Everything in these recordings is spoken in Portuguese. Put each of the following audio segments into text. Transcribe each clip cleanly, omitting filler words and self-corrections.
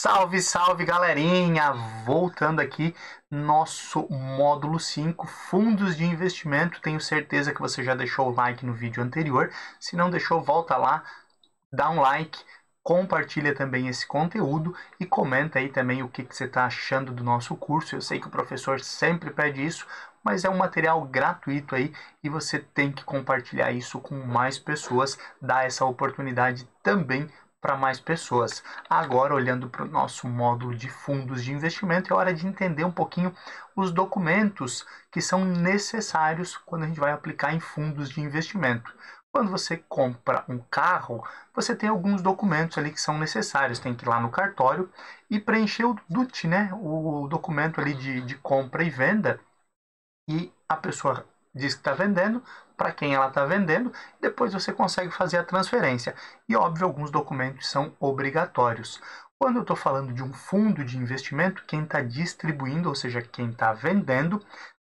Salve, salve, galerinha! Voltando aqui, nosso módulo 5, fundos de investimento. Tenho certeza que você já deixou o like no vídeo anterior. Se não deixou, volta lá, dá um like, compartilha também esse conteúdo e comenta aí também o que você está achando do nosso curso. Eu sei que o professor sempre pede isso, mas é um material gratuito aí e você tem que compartilhar isso com mais pessoas, dar essa oportunidade também para mais pessoas. Agora, olhando para o nosso módulo de fundos de investimento, é hora de entender um pouquinho os documentos que são necessários quando a gente vai aplicar em fundos de investimento. Quando você compra um carro, você tem alguns documentos ali que são necessários. Tem que ir lá no cartório e preencher o DUT, né? O documento ali de compra e venda. E a pessoa diz que está vendendo, para quem ela está vendendo, depois você consegue fazer a transferência. E, óbvio, alguns documentos são obrigatórios. Quando eu estou falando de um fundo de investimento, quem está distribuindo, ou seja, quem está vendendo,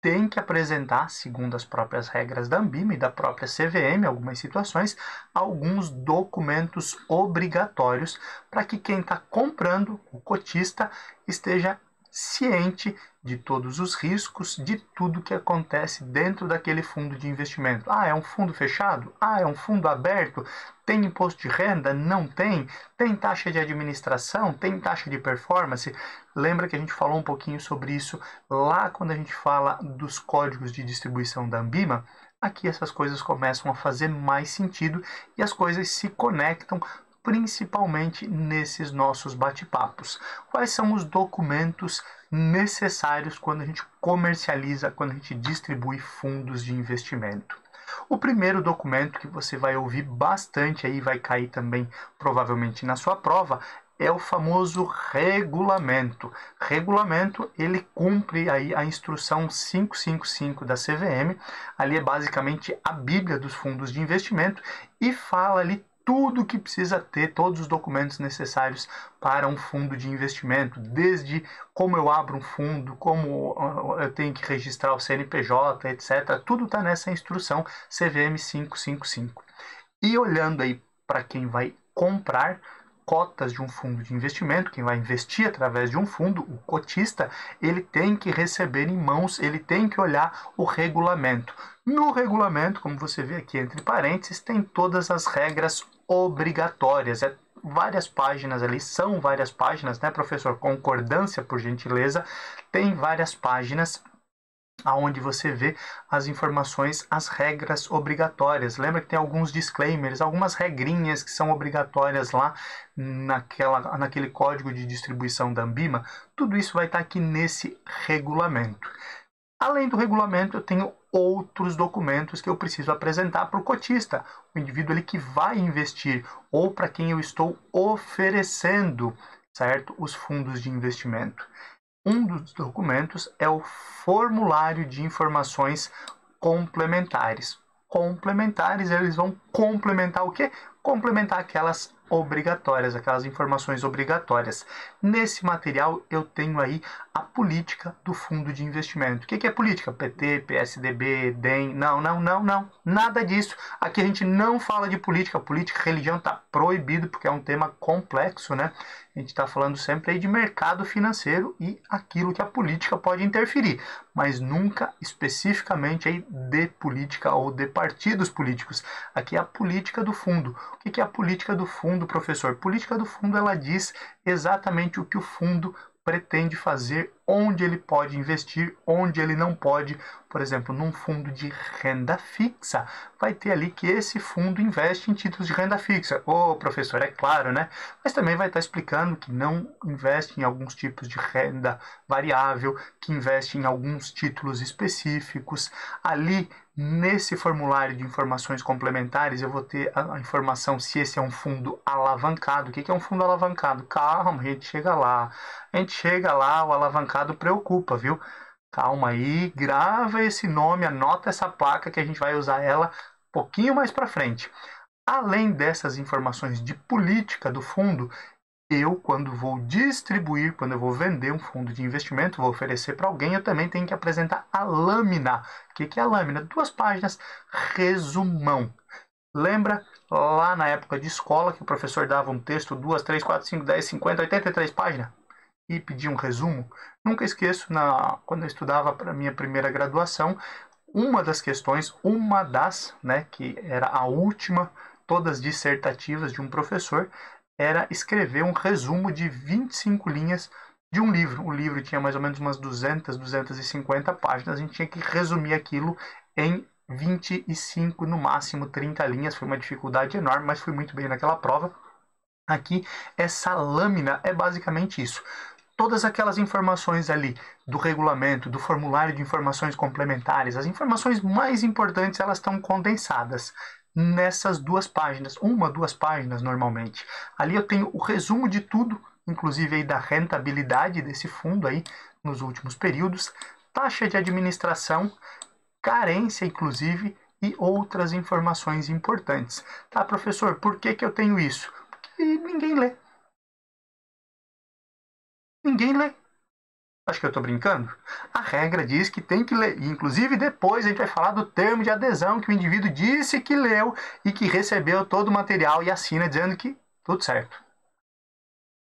tem que apresentar, segundo as próprias regras da Anbima e da própria CVM, em algumas situações, alguns documentos obrigatórios para que quem está comprando, o cotista, esteja ciente de todos os riscos, de tudo que acontece dentro daquele fundo de investimento. Ah, é um fundo fechado? Ah, é um fundo aberto? Tem imposto de renda? Não tem? Tem taxa de administração? Tem taxa de performance? Lembra que a gente falou um pouquinho sobre isso lá quando a gente fala dos códigos de distribuição da Anbima? Aqui essas coisas começam a fazer mais sentido e as coisas se conectam principalmente nesses nossos bate-papos. Quais são os documentos necessários quando a gente comercializa, quando a gente distribui fundos de investimento? O primeiro documento que você vai ouvir bastante aí, vai cair também provavelmente na sua prova, é o famoso regulamento. Regulamento, ele cumpre aí a instrução 555 da CVM, ali é basicamente a bíblia dos fundos de investimento e fala ali tudo que precisa ter, todos os documentos necessários para um fundo de investimento, desde como eu abro um fundo, como eu tenho que registrar o CNPJ, etc. Tudo está nessa instrução CVM 555. E olhando aí para quem vai comprar cotas de um fundo de investimento, quem vai investir através de um fundo, o cotista, ele tem que receber em mãos, ele tem que olhar o regulamento. No regulamento, como você vê aqui entre parênteses, tem todas as regras obrigatórias. Várias páginas ali, são várias páginas, né, professor? Concordância, por gentileza. Tem várias páginas aonde você vê as informações, as regras obrigatórias. Lembra que tem alguns disclaimers, algumas regrinhas que são obrigatórias lá naquele código de distribuição da Anbima? Tudo isso vai estar aqui nesse regulamento. Além do regulamento, eu tenho outros documentos que eu preciso apresentar para o cotista, o indivíduo ali que vai investir, ou para quem eu estou oferecendo, certo, os fundos de investimento. Um dos documentos é o formulário de informações complementares. Complementares, eles vão complementar o quê? Complementar aquelas obrigatórias, aquelas informações obrigatórias. Nesse material eu tenho aí a política do fundo de investimento. O que é política? PT, PSDB, DEM? Não. Nada disso. Aqui a gente não fala de política. Política e religião está proibido porque é um tema complexo, né? A gente está falando sempre aí de mercado financeiro e aquilo que a política pode interferir, mas nunca especificamente aí de política ou de partidos políticos. Aqui é a política do fundo. O que é a política do fundo, professor? Política do fundo, ela diz exatamente o que o fundo pretende fazer, onde ele pode investir, onde ele não pode. Por exemplo, num fundo de renda fixa, vai ter ali que esse fundo investe em títulos de renda fixa. Ô, professor, é claro, né? Mas também vai estar explicando que não investe em alguns tipos de renda variável, que investe em alguns títulos específicos. Ali, nesse formulário de informações complementares, eu vou ter a informação se esse é um fundo alavancado. O que é um fundo alavancado? Calma, a gente chega lá. O alavancado preocupa, viu? Calma aí, grava esse nome, anota essa placa que a gente vai usar ela um pouquinho mais para frente. Além dessas informações de política do fundo, eu, quando vou distribuir, quando eu vou vender um fundo de investimento, vou oferecer para alguém, eu também tenho que apresentar a lâmina. O que é a lâmina? 2 páginas, resumão. Lembra lá na época de escola, que o professor dava um texto, 2, 3, 4, 5, 10, 50, 83 páginas, e pedia um resumo. Nunca esqueço, quando eu estudava para a minha primeira graduação, uma das questões, que era a última, todas dissertativas de um professor, era escrever um resumo de 25 linhas de um livro. O livro tinha mais ou menos umas 200, 250 páginas, a gente tinha que resumir aquilo em 25, no máximo 30 linhas. Foi uma dificuldade enorme, mas fui muito bem naquela prova. Aqui, essa lâmina é basicamente isso. Todas aquelas informações ali do regulamento, do formulário de informações complementares, as informações mais importantes, elas estão condensadas nessas 2 páginas, 1, 2 páginas normalmente. Ali eu tenho o resumo de tudo, inclusive aí da rentabilidade desse fundo aí nos últimos períodos, taxa de administração, carência inclusive, e outras informações importantes. Tá, professor, por que eu tenho isso? Porque ninguém lê. Ninguém lê. Acho que eu estou brincando? A regra diz que tem que ler. Inclusive, depois a gente vai falar do termo de adesão, que o indivíduo disse que leu e que recebeu todo o material e assina dizendo que tudo certo.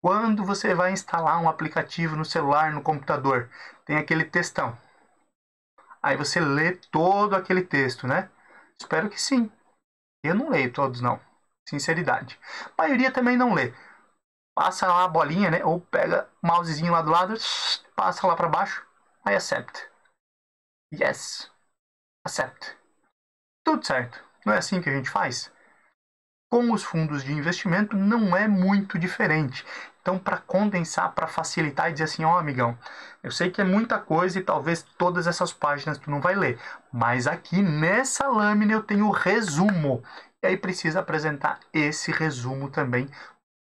Quando você vai instalar um aplicativo no celular, no computador, tem aquele textão. Aí você lê todo aquele texto, né? Espero que sim. Eu não leio todos, não. Sinceridade. A maioria também não lê. Passa lá a bolinha, né? Ou pega o mousezinho lá do lado, passa lá para baixo, aí accept. Yes. Accept. Tudo certo. Não é assim que a gente faz? Com os fundos de investimento não é muito diferente. Então, para condensar, para facilitar e dizer assim, ó, amigão, eu sei que é muita coisa e talvez todas essas páginas tu não vai ler, mas aqui nessa lâmina eu tenho o resumo. E aí precisa apresentar esse resumo também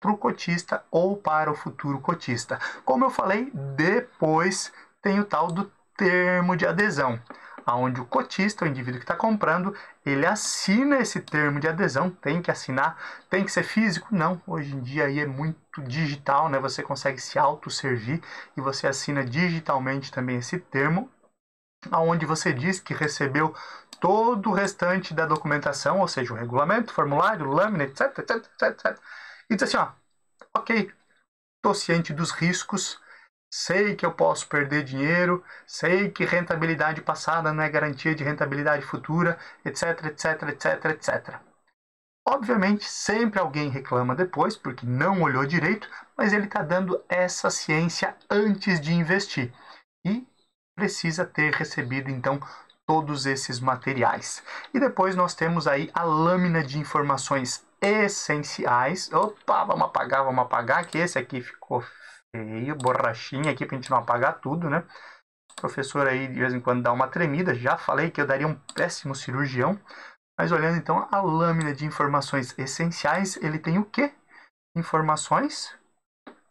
para o cotista ou para o futuro cotista. Como eu falei, depois tem o tal do termo de adesão, onde o cotista, o indivíduo que está comprando, ele assina esse termo de adesão. Tem que assinar, tem que ser físico? Não, hoje em dia aí é muito digital, né? Você consegue se autosservir e você assina digitalmente também esse termo, onde você diz que recebeu todo o restante da documentação, ou seja, o regulamento, formulário, lâmina, etc, etc, etc, etc. E diz assim, ó, ok, estou ciente dos riscos, sei que eu posso perder dinheiro, sei que rentabilidade passada não é garantia de rentabilidade futura, etc, etc, etc, etc. Obviamente, sempre alguém reclama depois, porque não olhou direito, mas ele está dando essa ciência antes de investir. E precisa ter recebido, então, todos esses materiais. E depois nós temos aí a lâmina de informações essenciais. Opa, vamos apagar, que esse aqui ficou feio, borrachinha aqui pra gente não apagar tudo, né? O professor aí de vez em quando dá uma tremida, já falei que eu daria um péssimo cirurgião, mas olhando então a lâmina de informações essenciais, ele tem o quê? Informações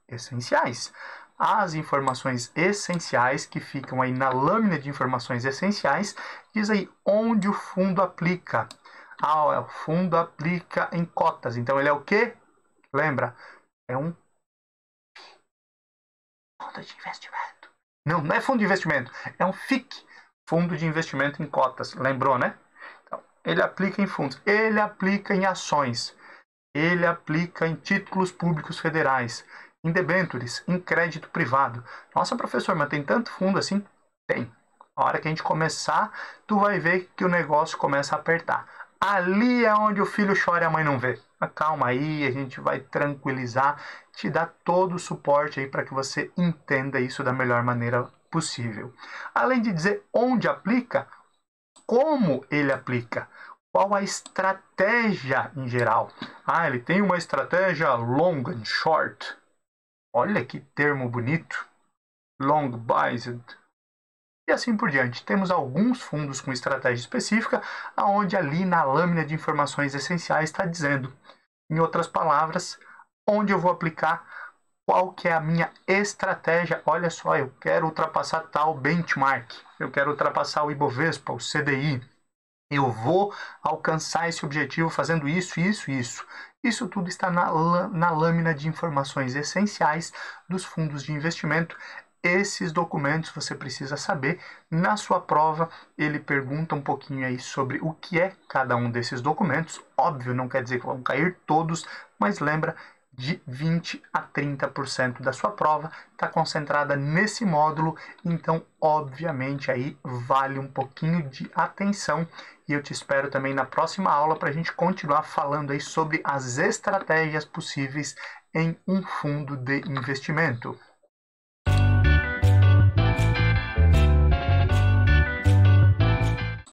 essenciais. As informações essenciais que ficam aí na lâmina de informações essenciais, diz aí onde o fundo aplica. O fundo aplica em cotas. Então ele é o quê? Lembra? É um fundo de investimento. Não, não é fundo de investimento. É um FIC, fundo de investimento em cotas. Lembrou, né? Então, ele aplica em fundos. Ele aplica em ações. Ele aplica em títulos públicos federais, em debêntures, em crédito privado. Nossa, professor, mas tem tanto fundo assim? Tem. A hora que a gente começar, tu vai ver que o negócio começa a apertar. Ali é onde o filho chora e a mãe não vê. Mas calma aí, a gente vai tranquilizar, te dar todo o suporte aí para que você entenda isso da melhor maneira possível. Além de dizer onde aplica, como ele aplica. Qual a estratégia em geral? Ele tem uma estratégia long and short. Olha que termo bonito. Long biased. E assim por diante. Temos alguns fundos com estratégia específica, onde ali na lâmina de informações essenciais está dizendo, em outras palavras, onde eu vou aplicar, qual que é a minha estratégia. Olha só, eu quero ultrapassar tal benchmark. Eu quero ultrapassar o Ibovespa, o CDI. Eu vou alcançar esse objetivo fazendo isso, isso, isso. Isso tudo está na lâmina de informações essenciais dos fundos de investimento. esses documentos você precisa saber. Na sua prova, ele pergunta um pouquinho aí sobre o que é cada um desses documentos. Óbvio, não quer dizer que vão cair todos, mas lembra, de 20 a 30% da sua prova está concentrada nesse módulo, então obviamente aí vale um pouquinho de atenção, e eu te espero também na próxima aula para a gente continuar falando aí sobre as estratégias possíveis em um fundo de investimento.